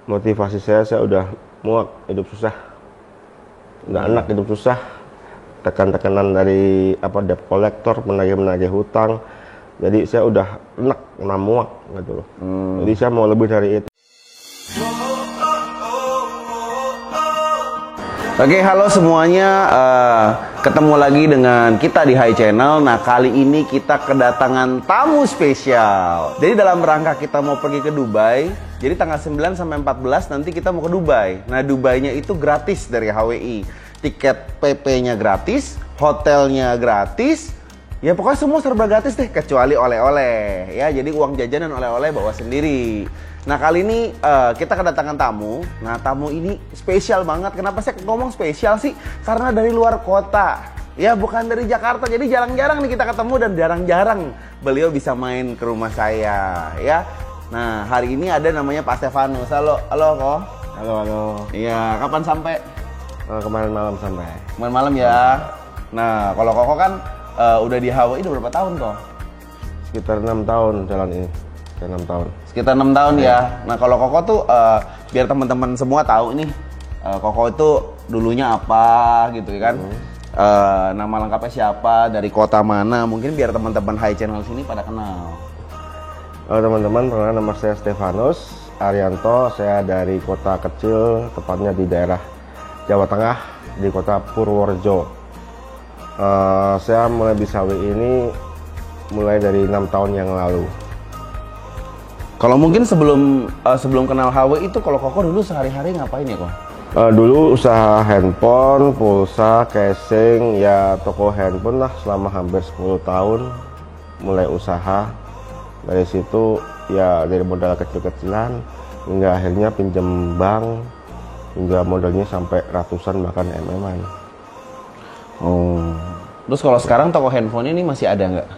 motivasi saya udah muak hidup susah, udah enak hidup susah, tekan-tekanan dari debt collector, menagih hutang. Jadi saya udah enak, muak gitu loh. Jadi saya mau lebih dari itu. Oke, halo semuanya, ketemu lagi dengan kita di Hai Channel. Nah, kali ini kita kedatangan tamu spesial. Jadi dalam rangka kita mau pergi ke Dubai, jadi tanggal 9 sampai 14 nanti kita mau ke Dubai. Nah, Dubainya itu gratis dari HWI. Tiket PP-nya gratis, hotelnya gratis. Ya pokoknya semua serba gratis deh, kecuali oleh-oleh. Ya, jadi uang jajan dan oleh-oleh bawa sendiri. Nah, kali ini kita kedatangan tamu. Nah, tamu ini spesial banget. Kenapa saya ngomong spesial sih? Karena dari luar kota. Ya, bukan dari Jakarta. Jadi jarang-jarang nih kita ketemu dan jarang-jarang beliau bisa main ke rumah saya, ya. Nah, hari ini ada namanya Pak Stefanus. Halo, Ko. Halo. Iya, kapan sampai? Kemarin malam sampai. Kemarin malam ya. Nah, kalau Koko kan udah di Hawaii udah berapa tahun, Ko? Sekitar 6 tahun jalan ini. 6 tahun. Sekitar 6 tahun ya. Nah, kalau Koko tuh biar teman-teman semua tahu nih, Koko itu dulunya apa gitu kan. Nama lengkapnya siapa, dari kota mana, mungkin biar teman-teman Hai Channel sini pada kenal. Teman-teman, perkenalkan nama saya Stefanus Arianto. Saya dari kota kecil, tepatnya di daerah Jawa Tengah, di kota Purworejo. Saya mulai bisa HWI ini mulai dari 6 tahun yang lalu. Kalau mungkin sebelum kenal HWI itu, kalau Koko dulu sehari-hari ngapain ya, Kok? Dulu usaha handphone, pulsa, casing, ya toko handphone lah selama hampir 10 tahun. Mulai usaha, dari situ ya dari modal kecil-kecilan hingga akhirnya pinjam bank, hingga modalnya sampai ratusan bahkan MM-an. Oh. Terus kalau sekarang toko handphone ini masih ada nggak?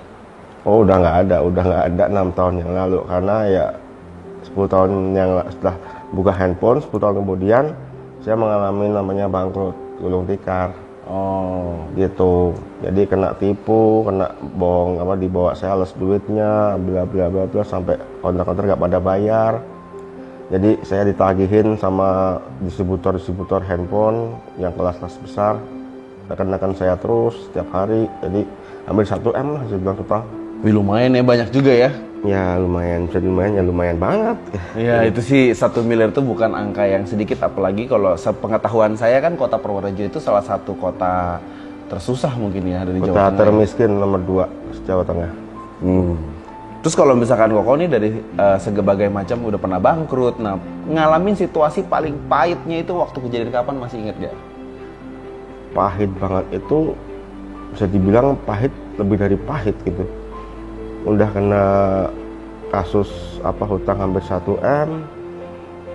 Oh, udah nggak ada 6 tahun yang lalu, karena ya 10 tahun yang setelah buka handphone, 10 tahun kemudian saya mengalami namanya bangkrut, gulung tikar. Oh, gitu. Jadi kena tipu, kena bohong, dibawa sales duitnya, bla bla bla bla, sampai kontrak-kontrak nggak pada bayar. Jadi saya ditagihin sama distributor handphone yang kelas-kelas besar, kenakan saya terus setiap hari. Jadi hampir 1 M lah saya bilang total. wih, lumayan ya, banyak juga ya. Ya lumayan, bisa lumayan banget. Ya itu sih 1 miliar itu bukan angka yang sedikit, apalagi kalau sepengetahuan saya kan kota Purworejo itu salah satu kota tersusah mungkin ya dari Jawa Tengah. Kota termiskin nomor 2 Jawa Tengah. Terus kalau misalkan Koko ini dari sebagai macam udah pernah bangkrut, nah ngalamin situasi paling pahitnya itu waktu kejadian kapan, masih inget gak? Pahit banget itu, bisa dibilang pahit, lebih dari pahit gitu. Udah kena kasus hutang hampir 1 M.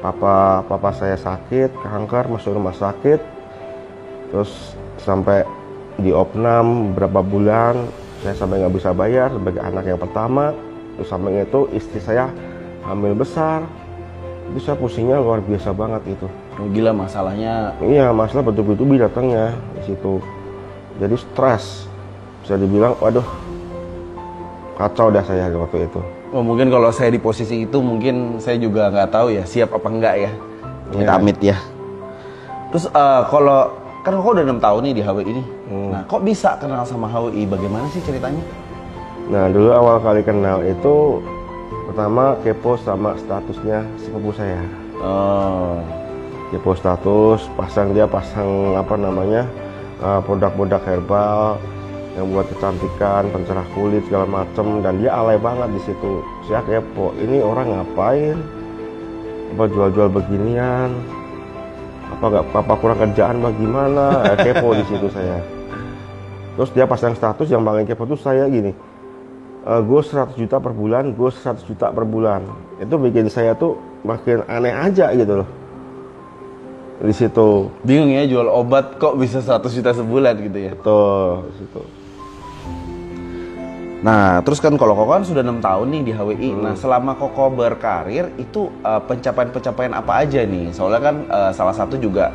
Papa saya sakit kanker, masuk rumah sakit, terus sampai di opnam berapa bulan, saya sampai nggak bisa bayar sebagai anak yang pertama. Terus samping itu istri saya hamil besar, itu saya pusingnya luar biasa banget itu. Oh, gila masalahnya. Iya, masalah betul-betul datangnya di situ. Jadi stres, bisa dibilang waduh, kacau dah saya waktu itu. Oh, mungkin kalau saya di posisi itu mungkin saya juga nggak tahu ya siap apa enggak ya. Amit ya. Terus kalau kan kok udah 6 tahun nih di HWI ini. Nah, kok bisa kenal sama HWI? Bagaimana sih ceritanya? Nah, dulu awal kali kenal itu pertama kepo sama statusnya sepupu saya. Oh. Kepo status, pasang produk-produk herbal yang buat kecantikan, pencerah kulit segala macem, dan dia alay banget di situ. Saya kepo, ini orang ngapain? Apa jual-jual beginian? Apa kurang kerjaan bagaimana? Kepo di situ saya. Terus dia pasang status, yang paling kepo tuh saya gini, gue 100 juta per bulan, gue 100 juta per bulan. Itu bikin saya tuh makin aneh aja gitu loh. Di situ Bingung ya, jual obat kok bisa 100 juta sebulan gitu ya. betul di situ. Nah, terus kan kalau Koko kan sudah 6 tahun nih di HWI. Nah, selama Koko berkarir itu pencapaian-pencapaian apa aja nih? Soalnya kan salah satu juga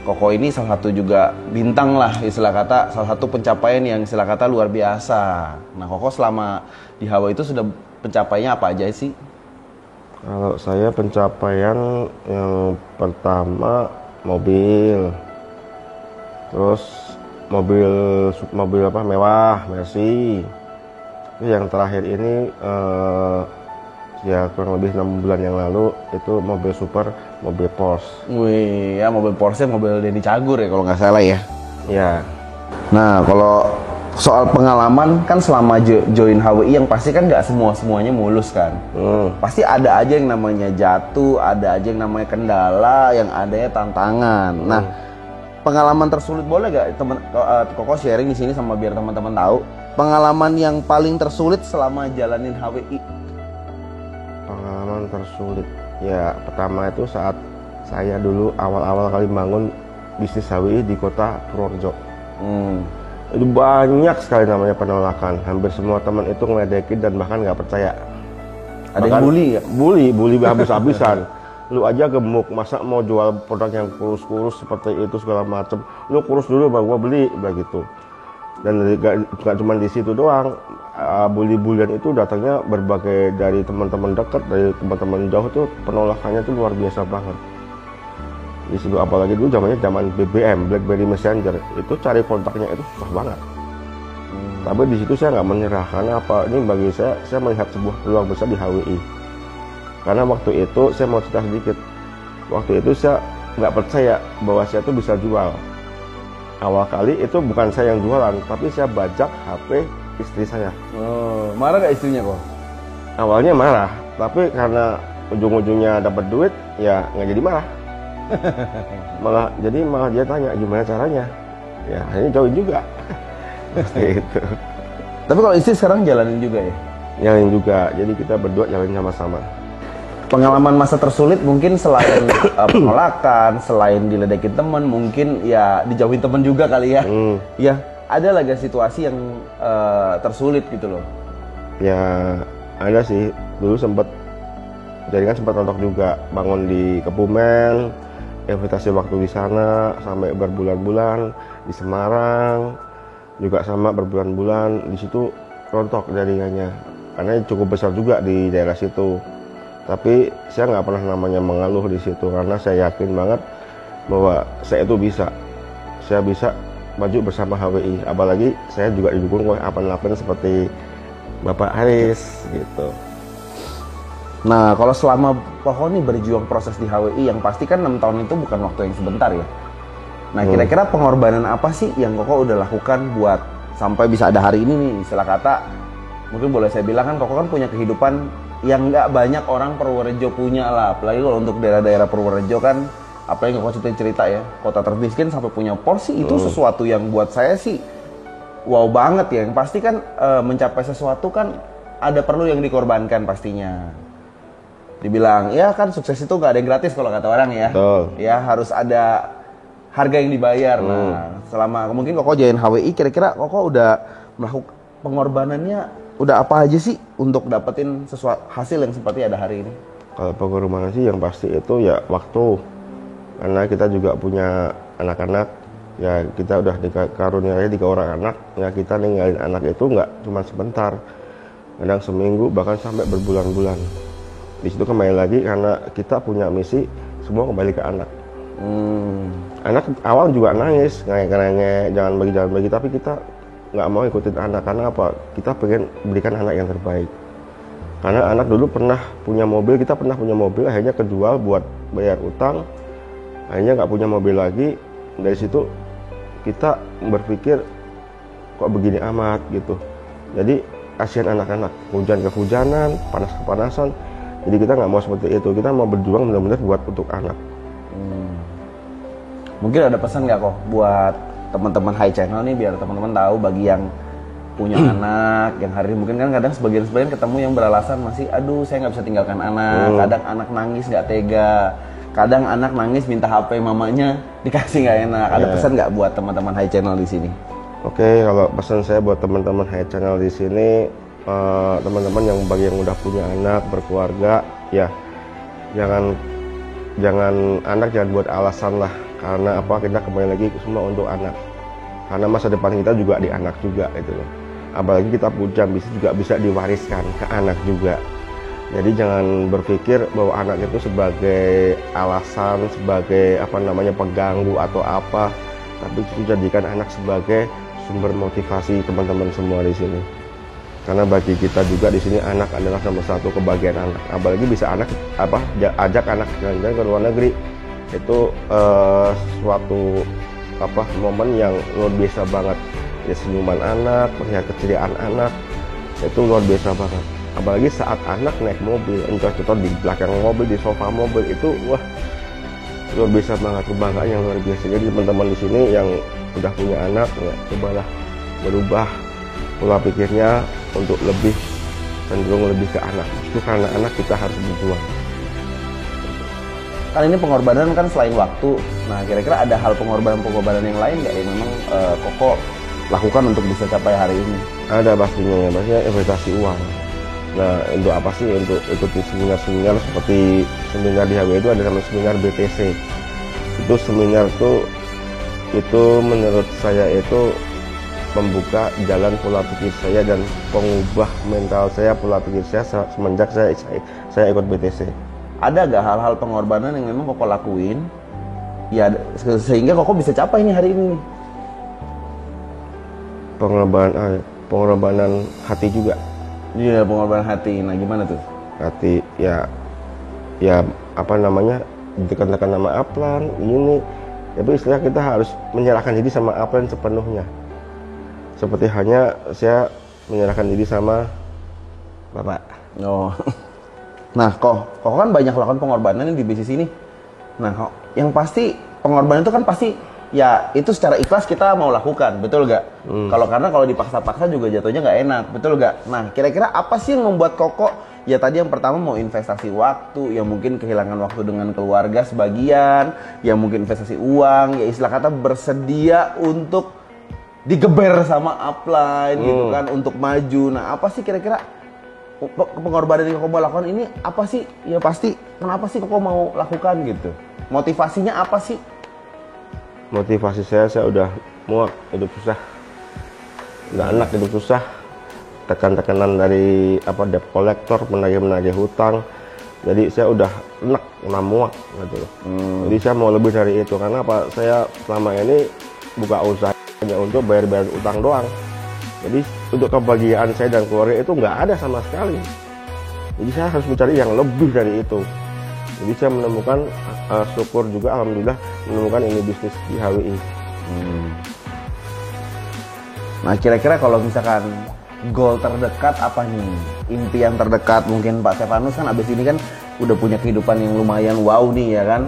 Koko ini salah satu juga bintang lah istilah kata, salah satu pencapaian yang istilah kata luar biasa. Nah, Koko selama di HWI itu sudah pencapaiannya apa aja sih? Kalau saya pencapaian yang pertama mobil, terus mobil apa mewah, Mercy. Yang terakhir ini ya kurang lebih 6 bulan yang lalu itu mobil super, mobil Porsche. Wih, ya mobil Porsche, mobil Denny Cagur ya kalau nggak salah ya. Ya. Nah, kalau soal pengalaman kan selama join HWI yang pasti kan nggak semuanya mulus kan. Pasti ada aja yang namanya jatuh, ada aja yang namanya kendala, yang adanya tantangan. Nah, pengalaman tersulit boleh nggak teman Koko sharing di sini sama biar teman-teman tahu pengalaman yang paling tersulit selama jalanin HWI? Pengalaman tersulit ya pertama itu saat saya dulu awal-awal kali bangun bisnis HWI di kota Purworejo. Itu banyak sekali namanya penolakan, hampir semua teman itu ngeledekin dan bahkan nggak percaya. Ada yang bully ya? Bully habis-habisan. Lu aja gemuk, masa mau jual produk yang kurus-kurus seperti itu segala macem, lu kurus dulu baru gua beli, begitu. Dan gak cuma di situ doang, bully-bulian itu datangnya berbagai dari teman-teman dekat, dari teman-teman jauh tuh penolakannya tuh luar biasa banget. Di situ apalagi dulu zaman BBM, BlackBerry Messenger, itu cari kontaknya itu susah banget. Tapi di situ saya nggak menyerah karena apa? Ini bagi saya melihat sebuah peluang besar di HWI. Karena waktu itu saya mau cerita sedikit. Waktu itu saya nggak percaya bahwa saya tuh bisa jual. Awal kali itu bukan saya yang jualan, tapi saya bajak HP istri saya. Marah nggak istrinya kok? Awalnya marah, tapi karena ujung-ujungnya dapat duit, ya nggak jadi marah. malah dia tanya gimana caranya. Ya akhirnya join juga. Seperti itu. Tapi kalau istri sekarang jalanin juga ya? Jalanin juga, jadi kita berdua jalanin sama-sama. Pengalaman masa tersulit mungkin selain penolakan, selain diledekin teman, mungkin ya dijauhin teman juga kali ya. Ya, ada lagi situasi yang tersulit gitu loh. Ya, ada sih. Dulu sempat rontok juga, bangun di Kebumen, investasi waktu di sana sampai berbulan-bulan, di Semarang juga sama berbulan-bulan, di situ rontok jaringannya. Karena cukup besar juga di daerah situ. Tapi saya nggak pernah namanya mengeluh di situ karena saya yakin banget bahwa saya itu bisa. Saya bisa maju bersama HWI. Apalagi saya juga didukung oleh apan-apan seperti Bapak Haris gitu. Nah, kalau selama Koko nih berjuang proses di HWI yang pasti kan 6 tahun itu bukan waktu yang sebentar ya. Nah, kira-kira pengorbanan apa sih yang Koko udah lakukan buat sampai bisa ada hari ini nih? Istilah kata, mungkin boleh saya bilang kan Koko kan punya kehidupan yang nggak banyak orang Purworejo punya lah. Apalagi kalau untuk daerah-daerah Purworejo kan, apa yang Koko cerita ya, kota termiskin sampai punya Porsche itu sesuatu yang buat saya sih wow banget ya. Yang pasti kan mencapai sesuatu kan ada perlu yang dikorbankan pastinya. Dibilang ya kan sukses itu nggak ada yang gratis kalau kata orang ya. Ya harus ada harga yang dibayar. Nah, selama mungkin Koko join HWI, kira-kira Koko udah melakukan pengorbanannya udah apa aja sih untuk dapetin sesuatu hasil yang seperti ada hari ini? Kalau pengorbanan sih yang pasti itu ya waktu. Karena kita juga punya anak-anak, ya kita udah dikaruniai 3 orang anak, ya kita ninggalin anak itu nggak cuma sebentar, kadang seminggu bahkan sampai berbulan-bulan. Di situ kembali lagi karena kita punya misi semua kembali ke anak. Anak awal juga nangis, nangis jangan bagi, tapi kita nggak mau ikutin anak karena apa? Kita pengen berikan anak yang terbaik. Karena anak dulu pernah punya mobil, kita pernah punya mobil, akhirnya kejual buat bayar utang, akhirnya nggak punya mobil lagi. Dari situ kita berpikir kok begini amat gitu. Jadi kasihan anak-anak, hujan kehujanan, panas kepanasan. Jadi kita nggak mau seperti itu, kita mau berjuang benar-benar buat untuk anak. Mungkin ada pesan nggak kok buat teman-teman High Channel nih biar teman-teman tahu bagi yang punya anak, yang hari ini mungkin kan kadang sebagian ketemu yang beralasan masih, aduh saya nggak bisa tinggalkan anak, kadang anak nangis nggak tega, kadang anak nangis minta HP mamanya dikasih nggak enak. Ada pesan nggak buat teman-teman High Channel di sini? Oke, kalau pesan saya buat teman-teman High Channel di sini, teman-teman yang bagi yang udah punya anak, berkeluarga, ya jangan anak jangan buat alasan lah. Karena apa, kita kembali lagi semua untuk anak. Karena masa depan kita juga di anak juga gitu loh. Apalagi kita punya bisnis juga bisa diwariskan ke anak juga. Jadi jangan berpikir bahwa anak itu sebagai alasan, sebagai pengganggu atau apa, tapi justru jadikan anak sebagai sumber motivasi teman-teman semua di sini. Karena bagi kita juga di sini anak adalah nomor satu kebahagiaan anak. Apalagi bisa ajak anak jalan-jalan ke luar negeri, itu suatu momen yang luar biasa banget. Ya, senyuman anak, melihat keceriaan anak, itu luar biasa banget. Apalagi saat anak naik mobil, entah di belakang mobil, di sofa mobil, itu wah luar biasa banget, kebanggaan yang luar biasa. Jadi teman-teman di sini yang udah punya anak, ya, cobalah berubah pola pikirnya untuk lebih cenderung lebih ke anak. Justru karena anak kita harus berjuang. Kan ini pengorbanan kan selain waktu. Nah, kira-kira ada hal pengorbanan yang lain nggak yang memang Koko lakukan untuk bisa capai hari ini? Ada pastinya, investasi uang. Nah, untuk apa sih? Untuk ikuti seminar-seminar seperti seminar di HW itu ada namanya seminar BTC. Itu seminar itu menurut saya itu membuka jalan pola pikir saya dan mengubah mental saya, pola pikir saya semenjak saya ikut BTC. Ada gak hal-hal pengorbanan yang memang Koko lakuin ya sehingga Koko bisa capai ini hari ini? Pengorbanan hati juga. Iya, pengorbanan hati. Nah, gimana tuh? Hati ya ditekan-tekan nama upline ini. Tapi istilah kita harus menyerahkan diri sama upline sepenuhnya. Seperti hanya saya menyerahkan diri sama Bapak. Oh. Nah, Koko kan banyak lakukan pengorbanan di bisnis ini. Nah, yang pasti pengorbanan itu kan pasti ya itu secara ikhlas kita mau lakukan, betul gak? Karena kalau dipaksa-paksa juga jatuhnya nggak enak, betul gak? Nah, kira-kira apa sih yang membuat Koko ya tadi yang pertama mau investasi waktu, yang mungkin kehilangan waktu dengan keluarga sebagian, yang mungkin investasi uang, ya istilah kata bersedia untuk digeber sama upline gitu kan, untuk maju. Nah, apa sih kira-kira pengorbanan yang Koko mau lakukan ini apa sih? Ya pasti kenapa sih Koko mau lakukan gitu? Motivasinya apa sih? Motivasi saya udah muak hidup susah, nggak enak hidup susah, tekan-tekanan dari debt kolektor, menagih hutang. Jadi saya udah enak, muak gitu. Jadi saya mau lebih dari itu, karena saya selama ini buka usaha hanya untuk bayar utang doang. Jadi untuk kebahagiaan saya dan keluarga itu nggak ada sama sekali. Jadi saya harus mencari yang lebih dari itu. Jadi saya menemukan syukur juga, alhamdulillah menemukan ini bisnis di HWI. Nah, kira-kira kalau misalkan goal terdekat apa nih? Impian terdekat mungkin Pak Stefanus kan abis ini kan udah punya kehidupan yang lumayan wow nih ya kan?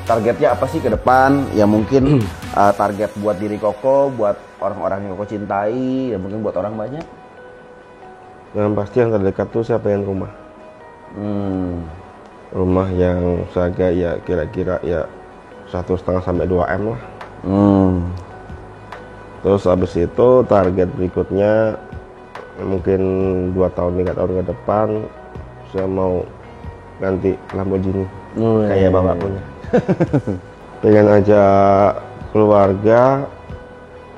Targetnya apa sih ke depan? Ya mungkin target buat diri Koko, buat orang-orang yang Koko cintai, ya mungkin buat orang banyak. Yang pasti yang terdekat tuh saya pengen rumah. Rumah yang seharga ya kira-kira ya 1,5 sampai 2 M lah. Terus habis itu target berikutnya mungkin 2 tahun 3 tahun ke depan saya mau ganti Lamborghini kayak bapak punya. Pengen aja keluarga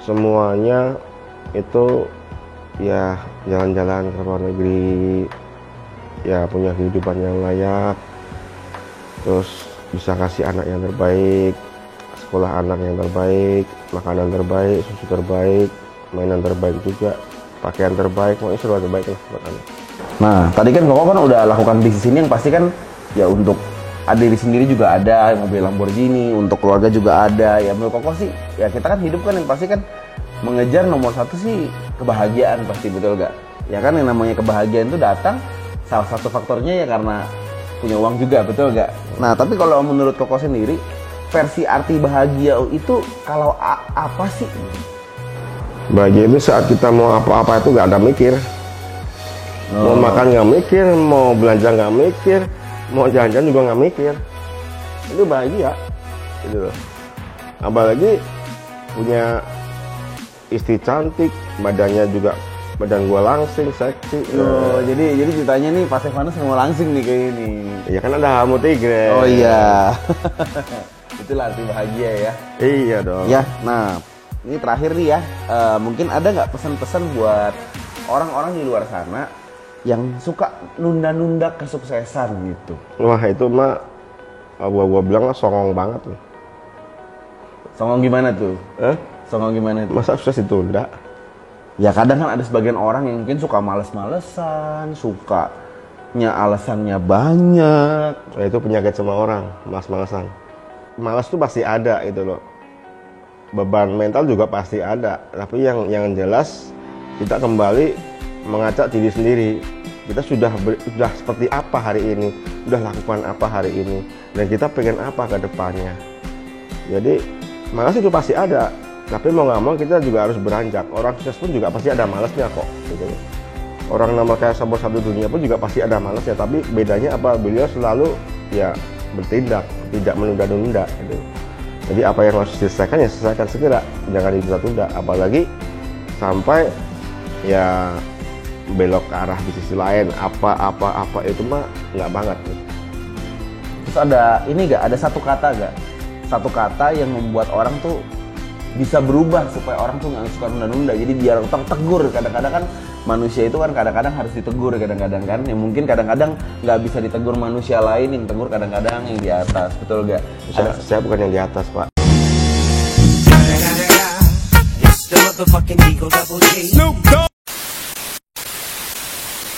semuanya itu ya jalan-jalan ke luar negeri, ya punya kehidupan yang layak, terus bisa kasih anak yang terbaik, sekolah anak yang terbaik, makanan terbaik, susu terbaik, mainan terbaik juga, pakaian terbaik, pokoknya serba terbaik lah buat anak. Nah, tadi kan Koko kan udah lakukan bisnis ini yang pasti kan ya untuk diri sendiri juga ada mobil Lamborghini, untuk keluarga juga ada. Ya menurut Koko sih ya kita kan hidup kan yang pasti kan mengejar nomor satu sih kebahagiaan pasti, betul gak? Ya kan yang namanya kebahagiaan itu datang salah satu faktornya ya karena punya uang juga, betul gak? Nah, tapi kalau menurut Koko sendiri versi arti bahagia itu kalau apa sih? Bahagia itu saat kita mau apa-apa itu gak ada mikir. Mau makan gak mikir, mau belanja gak mikir, mau jalan-jalan juga gak mikir. Itu bahagia gitu loh. Apalagi punya istri cantik, badannya juga badan gua langsing, seksi. Jadi ceritanya nih Pak Stefanus mau langsing nih kayak ini. Ya kan ada Hamu Tigre. Oh iya. Itulah arti bahagia ya. Iya dong. Ya, nah ini terakhir nih ya. Mungkin ada nggak pesan-pesan buat orang-orang di luar sana yang suka nunda-nunda kesuksesan gitu? Wah itu mah gua bilang songong banget tuh. Songong gimana tuh? Songong gimana tuh? Masa sukses itu enggak? Ya kadang kan ada sebagian orang yang mungkin suka males-malesan, sukanya alasannya banyak. Itu penyakit semua orang, malas-malesan. Malas tuh pasti ada itu loh. Beban mental juga pasti ada. Tapi yang jelas kita kembali mengacak diri sendiri. Kita sudah seperti apa hari ini, sudah lakukan apa hari ini, dan kita pengen apa ke depannya. Jadi malas itu pasti ada. Tapi mau nggak mau kita juga harus beranjak. Orang sukses pun juga pasti ada malasnya kok. Gitu. Orang nomor kaya nomor satu dunia pun juga pasti ada malasnya. Tapi bedanya apa? Beliau selalu ya bertindak, tidak menunda-nunda. Gitu. Jadi apa yang harus diselesaikan ya selesaikan segera, jangan ditunda-tunda. Apalagi sampai ya belok ke arah di sisi lain, apa itu mah nggak banget. Terus ada ini nggak? Ada satu kata nggak? Satu kata yang membuat orang tuh bisa berubah supaya orang tuh nggak suka nunda-nunda. Jadi biar tegur. Kadang-kadang kan manusia itu kan kadang-kadang harus ditegur kadang-kadang kan. Yang mungkin kadang-kadang nggak bisa ditegur manusia lain, yang tegur kadang-kadang yang di atas. Betul nggak? Saya bukan yang di atas, Pak.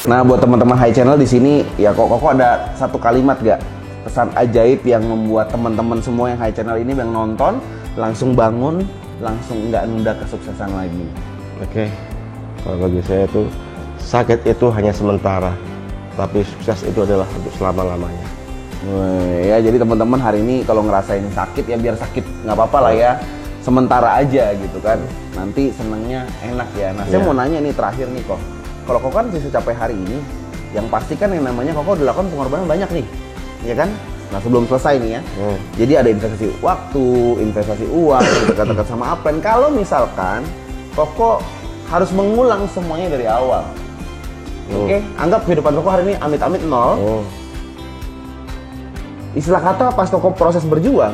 Nah buat teman-teman High Channel di sini ya kok ada satu kalimat gak pesan ajaib yang membuat teman-teman semua yang High Channel ini yang nonton langsung bangun, langsung nggak nunda kesuksesan lagi. Oke. Kalau bagi saya itu sakit itu hanya sementara, tapi sukses itu adalah untuk selama-lamanya. Ya jadi teman-teman hari ini kalau ngerasain sakit ya biar sakit nggak apa-apa lah ya, sementara aja gitu kan. Nanti senengnya enak ya. Nah saya mau nanya nih terakhir nih kok. Kalau kok kan bisa capai hari ini, yang pasti kan yang namanya kok dilakukan pengorbanan banyak nih, ya kan? Nah sebelum selesai nih ya, jadi ada investasi waktu, investasi uang, dekat-dekat sama Upline. Kalau misalkan Koko harus mengulang semuanya dari awal, oke? Anggap kehidupan Koko hari ini amit-amit nol. Istilah kata pas Koko proses berjuang,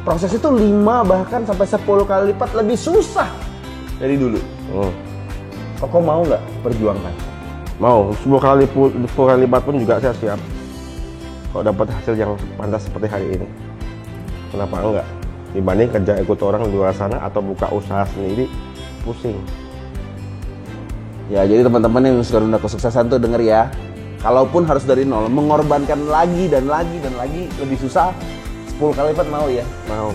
proses itu 5 bahkan sampai 10 kali lipat lebih susah dari dulu. Koko mau nggak perjuangkan? Mau, 10 kali lipat pun juga saya siap. Kalau dapat hasil yang pantas seperti hari ini, kenapa enggak? Dibanding kerja ikut orang di luar sana atau buka usaha sendiri, pusing. Ya, jadi teman-teman yang suka nunda kesuksesan tuh denger ya. Kalaupun harus dari nol, mengorbankan lagi dan lagi dan lagi lebih susah, 10 kali lipat mau ya? Mau.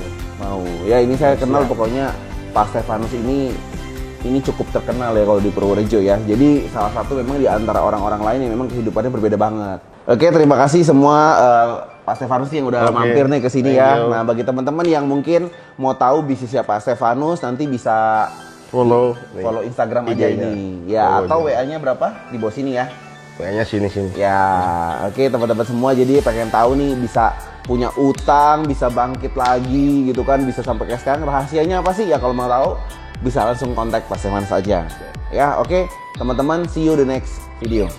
Ya ini saya kenal pokoknya Pak Stefanus ini cukup terkenal ya kalau di Purworejo ya. Jadi salah satu memang di antara orang-orang lain yang memang kehidupannya berbeda banget. Oke, terima kasih semua Pak Stefanus yang udah mampir nih ke sini ya. Nah, bagi teman-teman yang mungkin mau tahu bisnisnya Pak Stefanus, nanti bisa follow Instagram aja ini. Ya, atau WA-nya berapa? Di bawah sini ya. WA-nya sini. Ya, oke teman-teman semua, jadi pengen tahu nih bisa punya utang, bisa bangkit lagi gitu kan, bisa sampai kayak sekarang. Rahasianya apa sih? Ya kalau mau tahu bisa langsung kontak Pak Stefanus saja. Ya, oke teman-teman, see you the next video.